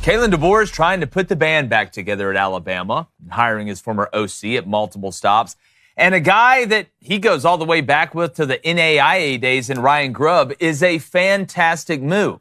Kalen DeBoer is trying to put the band back together at Alabama, hiring his former OC at multiple stops. And a guy that he goes all the way back with to the NAIA days in Ryan Grubb is a fantastic move.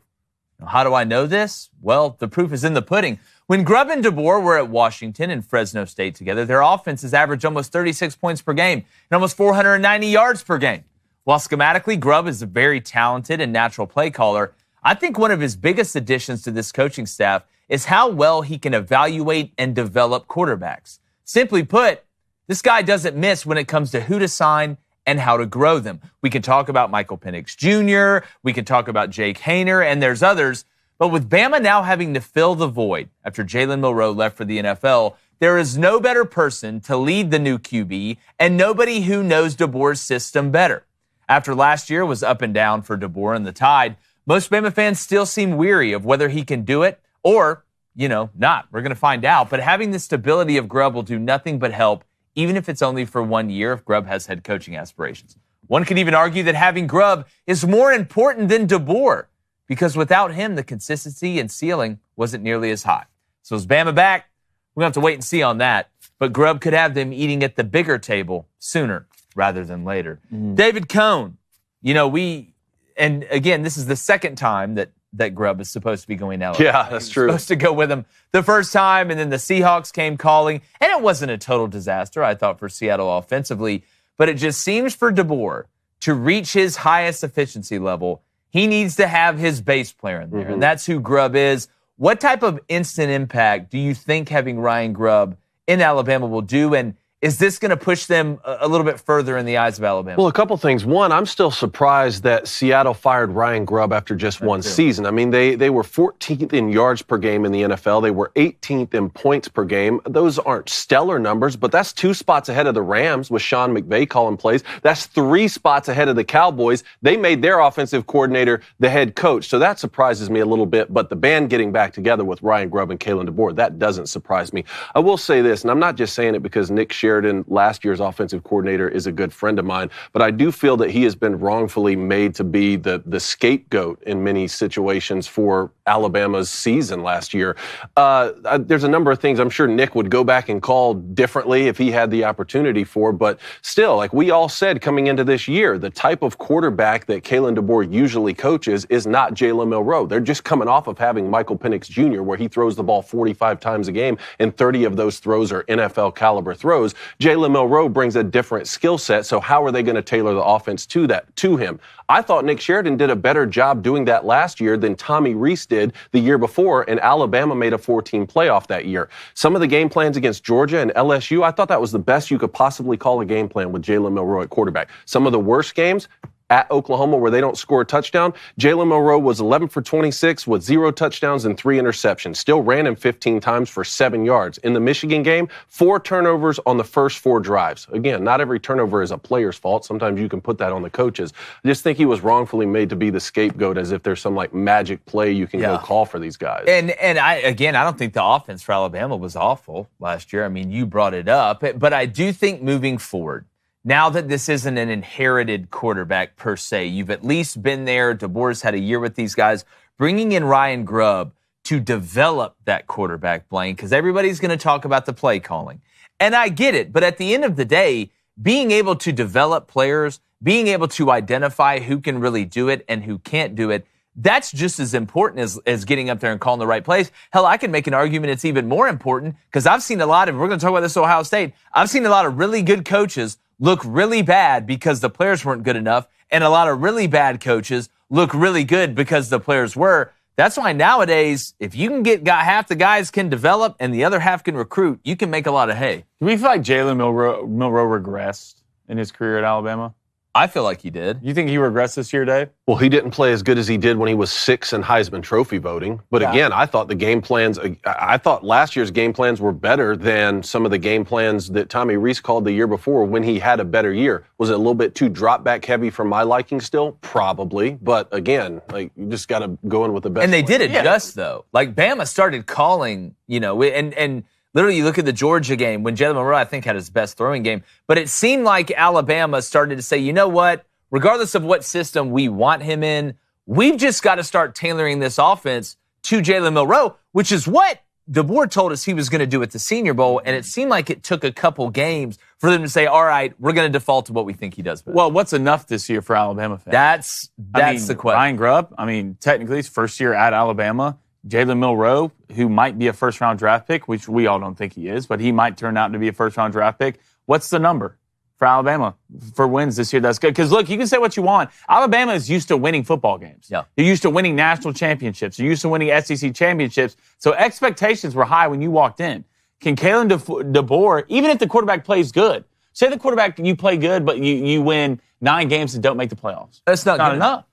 Now, how do I know this? Well, the proof is in the pudding. When Grubb and DeBoer were at Washington and Fresno State together, their offenses averaged almost 36 points per game and almost 490 yards per game. While schematically, Grubb is a very talented and natural play caller, I think one of his biggest additions to this coaching staff is how well he can evaluate and develop quarterbacks. Simply put, this guy doesn't miss when it comes to who to sign and how to grow them. We can talk about Michael Penix Jr., we can talk about Jake Haener, and there's others. But with Bama now having to fill the void after Jalen Milroe left for the NFL, there is no better person to lead the new QB and nobody who knows DeBoer's system better. After last year was up and down for DeBoer and the Tide, most Bama fans still seem weary of whether he can do it or, not. We're going to find out. But having the stability of Grubb will do nothing but help, even if it's only for 1 year if Grubb has head coaching aspirations. One could even argue that having Grubb is more important than DeBoer, because without him, the consistency and ceiling wasn't nearly as high. So is Bama back? We're going to have to wait and see on that. But Grubb could have them eating at the bigger table sooner rather than later. David Cohn, and again, this is the second time that Grubb is supposed to be going out. Yeah, that's true. Supposed to go with him the first time, and then the Seahawks came calling, and it wasn't a total disaster, I thought, for Seattle offensively, but it just seems for DeBoer to reach his highest efficiency level, he needs to have his base player in there, and that's who Grubb is. What type of instant impact do you think having Ryan Grubb in Alabama will do, and is this going to push them a little bit further in the eyes of Alabama? Well, a couple things. One, I'm still surprised that Seattle fired Ryan Grubb after just one season. I mean, they were 14th in yards per game in the NFL. They were 18th in points per game. Those aren't stellar numbers, but that's 2 spots ahead of the Rams with Sean McVay calling plays. That's 3 spots ahead of the Cowboys. They made their offensive coordinator the head coach, so that surprises me a little bit. But the band getting back together with Ryan Grubb and Kalen DeBoer, that doesn't surprise me. I will say this, and I'm not just saying it because Nick Sheridan, last year's offensive coordinator, is a good friend of mine, but I do feel that he has been wrongfully made to be the scapegoat in many situations for Alabama's season last year. There's a number of things I'm sure Nick would go back and call differently if he had the opportunity for, but still, like we all said coming into this year, the type of quarterback that Kalen DeBoer usually coaches is not Jalen Milroe. They're just coming off of having Michael Penix Jr., where he throws the ball 45 times a game, and 30 of those throws are NFL caliber throws. Jalen Milroe brings a different skill set, so how are they going to tailor the offense to him? I thought Nick Sheridan did a better job doing that last year than Tommy Rees did the year before, and Alabama made a 4-team playoff that year. Some of the game plans against Georgia and LSU, I thought that was the best you could possibly call a game plan with Jalen Milroe at quarterback. Some of the worst games, at Oklahoma, where they don't score a touchdown, Jalen Milroe was 11 for 26 with 0 touchdowns and 3 interceptions. Still ran him 15 times for 7 yards. In the Michigan game, 4 turnovers on the first 4 drives. Again, not every turnover is a player's fault. Sometimes you can put that on the coaches. I just think he was wrongfully made to be the scapegoat, as if there's some magic play you can go call for these guys. And I don't think the offense for Alabama was awful last year. I mean, you brought it up, but I do think moving forward, now that this isn't an inherited quarterback per se, you've at least been there. DeBoer's had a year with these guys. Bringing in Ryan Grubb to develop that quarterback, Blaine, because everybody's going to talk about the play calling. And I get it, but at the end of the day, being able to develop players, being able to identify who can really do it and who can't do it, that's just as important as getting up there and calling the right plays. Hell, I can make an argument it's even more important because I've seen a lot of, we're going to talk about this at Ohio State, I've seen a lot of really good coaches look really bad because the players weren't good enough, and a lot of really bad coaches look really good because the players were. That's why nowadays, if you can get half the guys can develop and the other half can recruit, you can make a lot of hay. Do we feel like Jalen Milroe regressed in his career at Alabama? I feel like he did. You think he regressed this year, Dave? Well, he didn't play as good as he did when he was 6th in Heisman Trophy voting. But again, I thought I thought last year's game plans were better than some of the game plans that Tommy Rees called the year before when he had a better year. Was it a little bit too drop back heavy for my liking still? Probably. But again, you just got to go in with the best. And they did adjust, though. Bama started calling, and literally, you look at the Georgia game when Jalen Milroe, I think, had his best throwing game. But it seemed like Alabama started to say, you know what? Regardless of what system we want him in, we've just got to start tailoring this offense to Jalen Milroe, which is what DeBoer told us he was going to do at the Senior Bowl, and it seemed like it took a couple games for them to say, all right, we're going to default to what we think he does best. Well, what's enough this year for Alabama fans? That's the question. Ryan Grubb, technically his first year at Alabama. Jalen Milroe, who might be a first-round draft pick, which we all don't think he is, but he might turn out to be a first-round draft pick. What's the number for Alabama for wins this year? That's good. Because, look, you can say what you want. Alabama is used to winning football games. Yeah. They're used to winning national championships. They're used to winning SEC championships. So expectations were high when you walked in. Can Kalen DeBoer, even if the quarterback plays good, say the quarterback, you play good, but you win 9 games and don't make the playoffs. That's not good enough.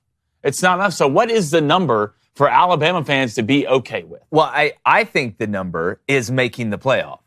It's not enough. So what is the number for Alabama fans to be okay with? Well, I think the number is making the playoff.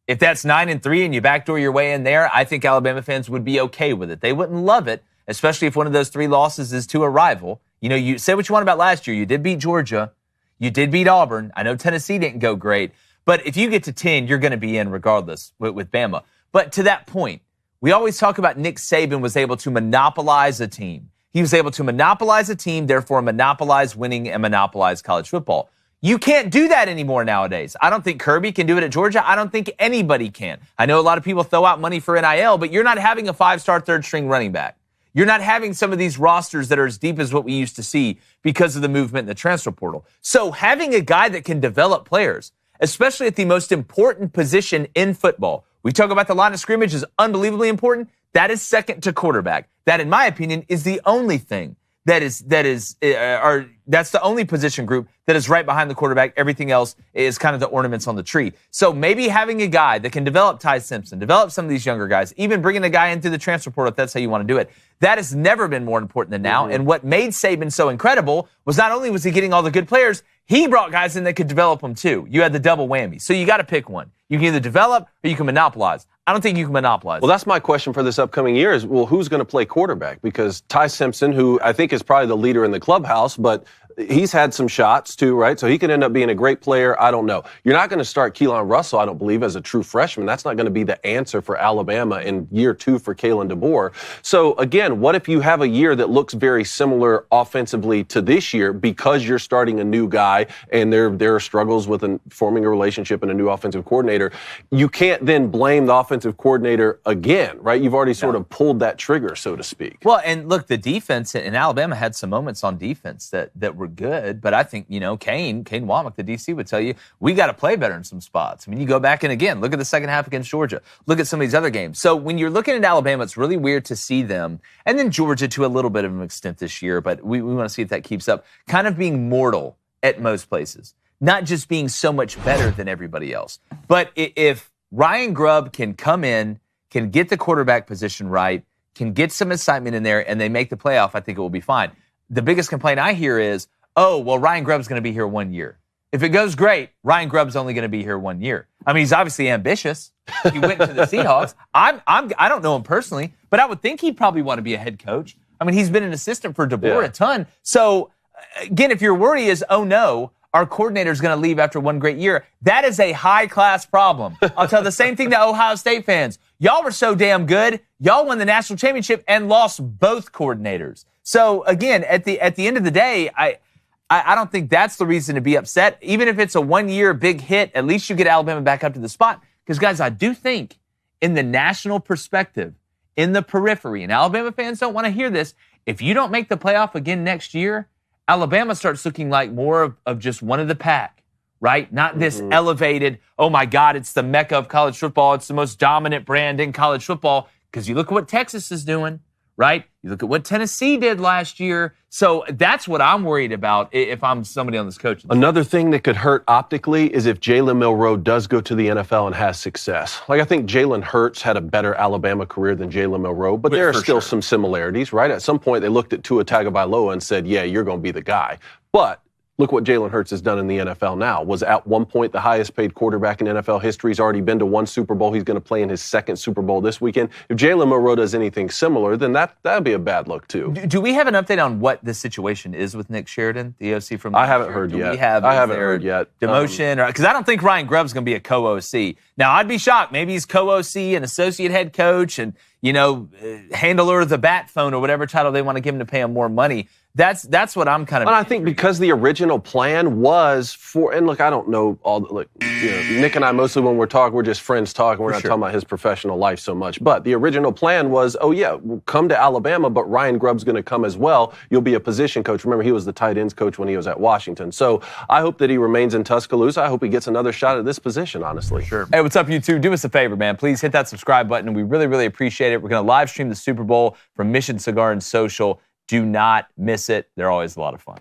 If that's 9-3 and you backdoor your way in there, I think Alabama fans would be okay with it. They wouldn't love it, especially if one of those 3 losses is to a rival. You know, you say what you want about last year. You did beat Georgia. You did beat Auburn. I know Tennessee didn't go great. But if you get to 10, you're going to be in regardless with Bama. But to that point, we always talk about Nick Saban was able to monopolize a team. He was able to monopolize a team, therefore monopolize winning and monopolize college football. You can't do that anymore nowadays. I don't think Kirby can do it at Georgia. I don't think anybody can. I know a lot of people throw out money for NIL, but you're not having a 5-star third-string running back. You're not having some of these rosters that are as deep as what we used to see because of the movement in the transfer portal. So having a guy that can develop players, especially at the most important position in football, we talk about the line of scrimmage is unbelievably important. That is second to quarterback. That, in my opinion, is the only thing that's the only position group that is right behind the quarterback. Everything else is kind of the ornaments on the tree. So maybe having a guy that can develop Ty Simpson, develop some of these younger guys, even bringing a guy in through the transfer portal, if that's how you want to do it, that has never been more important than now. Mm-hmm. And what made Saban so incredible was not only was he getting all the good players, he brought guys in that could develop them too. You had the double whammy. So you got to pick one. You can either develop or you can monopolize. I don't think you can monopolize. Well, that's my question for this upcoming year is, well, who's going to play quarterback? Because Ty Simpson, who I think is probably the leader in the clubhouse, but he's had some shots too, right? So he could end up being a great player. I don't know. You're not going to start Keelan Russell, I don't believe, as a true freshman. That's not going to be the answer for Alabama in year 2 for Kalen DeBoer. So again, what if you have a year that looks very similar offensively to this year because you're starting a new guy and there are struggles with forming a relationship and a new offensive coordinator? You can't then blame the offensive coordinator again, right? You've already sort of pulled that trigger, so to speak. Well, and look, the defense in Alabama had some moments on defense that were good, but I think, Kane Womack, the DC, would tell you, we got to play better in some spots. I mean, you go back and again, look at the second half against Georgia. Look at some of these other games. So when you're looking at Alabama, it's really weird to see them, and then Georgia to a little bit of an extent this year, but we want to see if that keeps up, kind of being mortal at most places. Not just being so much better than everybody else. But if Ryan Grubb can come in, can get the quarterback position right, can get some excitement in there, and they make the playoff, I think it will be fine. The biggest complaint I hear is, Ryan Grubb's going to be here 1 year. If it goes great, Ryan Grubb's only going to be here 1 year. I mean, he's obviously ambitious. He went to the Seahawks. I don't know him personally, but I would think he'd probably want to be a head coach. I mean, he's been an assistant for DeBoer a ton. So, again, if your worry is, our coordinator's going to leave after 1 great year, that is a high-class problem. I'll tell the same thing to Ohio State fans. Y'all were so damn good. Y'all won the national championship and lost both coordinators. So, again, at the end of the day, I don't think that's the reason to be upset. Even if it's a 1-year big hit, at least you get Alabama back up to the spot. Because, guys, I do think in the national perspective, in the periphery, and Alabama fans don't want to hear this, if you don't make the playoff again next year, Alabama starts looking like more of just one of the pack, right? Not this elevated, oh, my God, it's the mecca of college football. It's the most dominant brand in college football. Because you look at what Texas is doing, right? You look at what Tennessee did last year. So that's what I'm worried about if I'm somebody on this coaching team. Another thing that could hurt optically is if Jalen Milroe does go to the NFL and has success. Like, I think Jalen Hurts had a better Alabama career than Jalen Milroe, but there are still some similarities, right? At some point, they looked at Tua Tagovailoa and said, yeah, you're going to be the guy. But look what Jalen Hurts has done in the NFL now. Was at one point the highest paid quarterback in NFL history. He's already been to 1 Super Bowl. He's going to play in his 2nd Super Bowl this weekend. If Jalen Milroe does anything similar, then that'd be a bad look too. Do we have an update on what the situation is with Nick Sheridan, the OC from? I haven't heard yet. I haven't heard yet. Demotion, because I don't think Ryan Grubb's going to be a co-OC. Now I'd be shocked. Maybe he's co-OC and associate head coach and handler of the bat phone or whatever title they want to give him to pay him more money. That's what I'm kind of. And I think because the original plan was for, and look, I don't know all. Look, Nick and I mostly when we're talking, we're just friends talking. We're not talking about his professional life so much. But the original plan was, we'll come to Alabama, but Ryan Grubb's going to come as well. You'll be a position coach. Remember, he was the tight ends coach when he was at Washington. So I hope that he remains in Tuscaloosa. I hope he gets another shot at this position. Honestly, Sure. Hey, what's up, YouTube? Do us a favor, man. Please hit that subscribe button. We really, really appreciate it. We're going to live stream the Super Bowl from Mission Cigar and Social. Do not miss it. They're always a lot of fun.